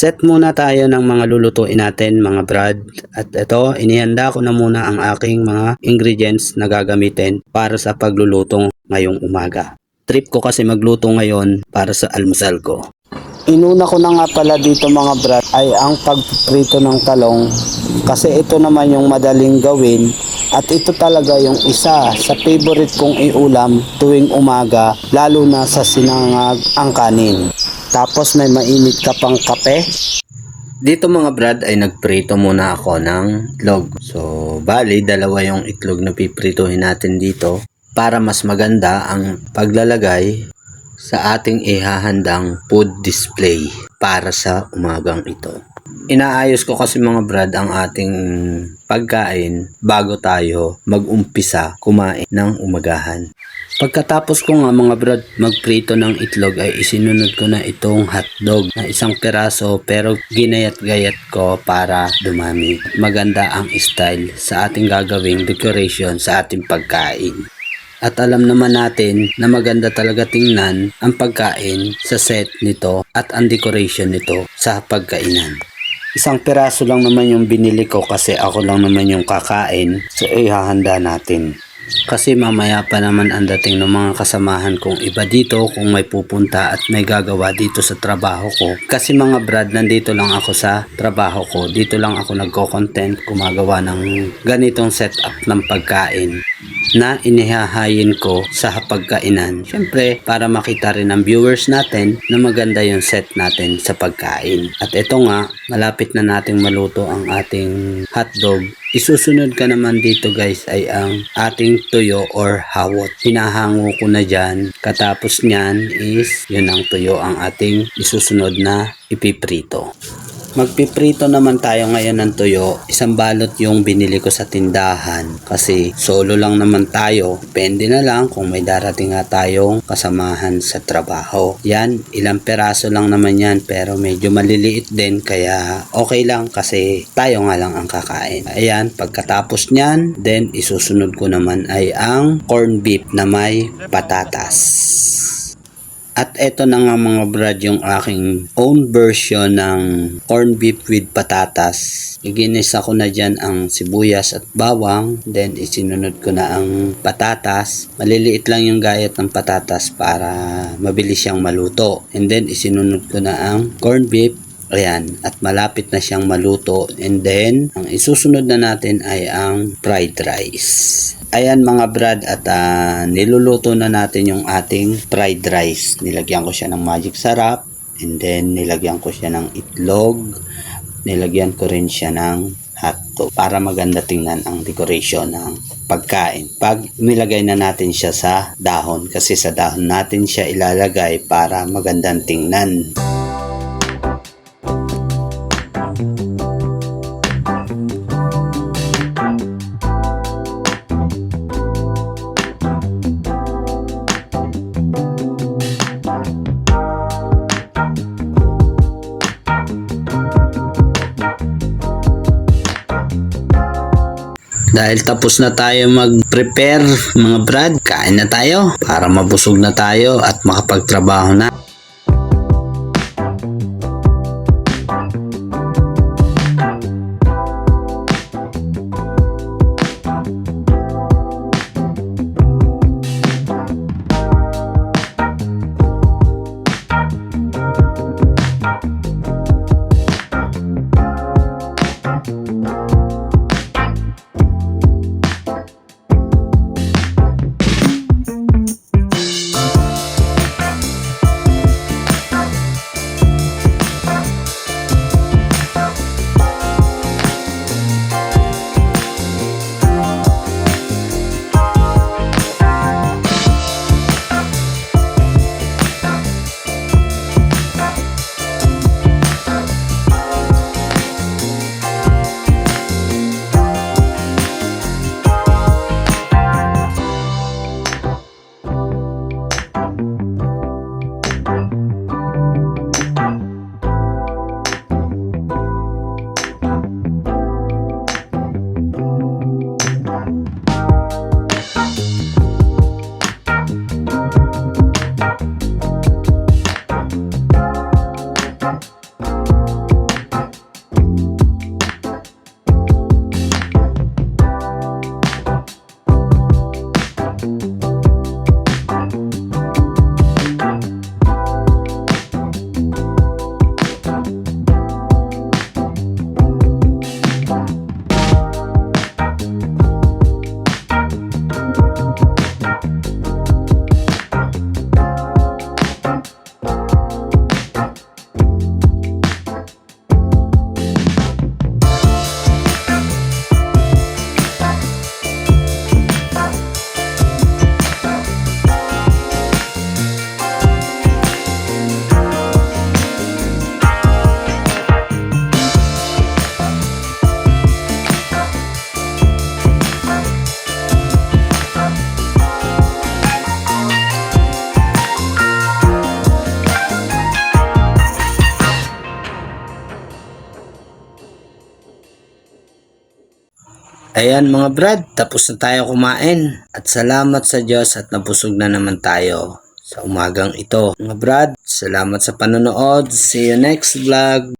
Set muna tayo ng mga lulutuin natin mga brad. At ito, inihanda ko na muna ang aking mga ingredients na gagamitin para sa pagluluto ngayong umaga. Trip ko kasi magluto ngayon para sa almusal ko. Inuna ko na nga pala dito mga brad ay ang pagprito ng talong kasi ito naman yung madaling gawin at ito talaga yung isa sa favorite kong iulam tuwing umaga lalo na sa sinangag ang kanin. Tapos may mainit ka pang kape. Dito mga brad ay nagprito muna ako ng itlog. So bali dalawa yung itlog na piprituhin natin dito para mas maganda ang paglalagay sa ating ihahandang food display para sa umagang ito. Inaayos ko kasi mga brad ang ating pagkain bago tayo mag-umpisa kumain ng umagahan. Pagkatapos ko nga mga brad magprito ng itlog ay isinunod ko na itong hotdog na isang piraso pero ginayat-gayat ko para dumami. Maganda ang style sa ating gagawing decoration sa ating pagkain. At alam naman natin na maganda talaga tingnan ang pagkain sa set nito at ang decoration nito sa pagkainan. Isang piraso lang naman yung binili ko kasi ako lang naman yung kakain, so ihahanda natin. Kasi mamaya pa naman ang dating ng mga kasamahan kong iba dito kung may pupunta at may gagawa dito sa trabaho ko. Kasi mga brad, nandito lang ako sa trabaho ko. Dito lang ako nagko-content, gumagawa ng ganitong setup ng pagkain na inihahayin ko sa pagkainan. Siyempre, para makita rin ng viewers natin na maganda yung set natin sa pagkain. At ito nga, malapit na nating maluto ang ating hotdog. Isusunod ka naman dito guys ay ang ating tuyo or hawot. Hinahango ko na dyan. Katapos nyan is yun ang tuyo ang ating isusunod na ipiprito. Magpiprito naman tayo ngayon ng tuyo. Isang balot yung binili ko sa tindahan kasi solo lang naman tayo. Depende na lang kung may darating nga tayong kasamahan sa trabaho. Yan, ilang peraso lang naman yan pero medyo maliliit din kaya okay lang kasi tayo nga lang ang kakain. Ayan, pagkatapos nyan, then isusunod ko naman ay ang corned beef na may patatas. At eto na nga mga brad yung aking own version ng corned beef with patatas. Iginisa ko na dyan ang sibuyas at bawang. Then isinunod ko na ang patatas. Maliliit lang yung gayat ng patatas para mabilis siyang maluto. And then isinunod ko na ang corned beef. Ayan, at malapit na siyang maluto. And then, ang isusunod na natin ay ang fried rice. Ayan mga brad, at niluluto na natin yung ating fried rice. Nilagyan ko siya ng magic sarap. And then, nilagyan ko siya ng itlog. Nilagyan ko rin siya ng hotdog para maganda tingnan ang decoration ng pagkain. Pag nilagay na natin siya sa dahon, kasi sa dahon natin siya ilalagay para magandang tingnan. Dahil tapos na tayo mag-prepare mga brad, kain na tayo para mabusog na tayo at makapagtrabaho na. Ayan mga brad, tapos na tayo kumain. At salamat sa Diyos at nabusog na naman tayo sa umagang ito. Mga brad, salamat sa panonood. See you next vlog.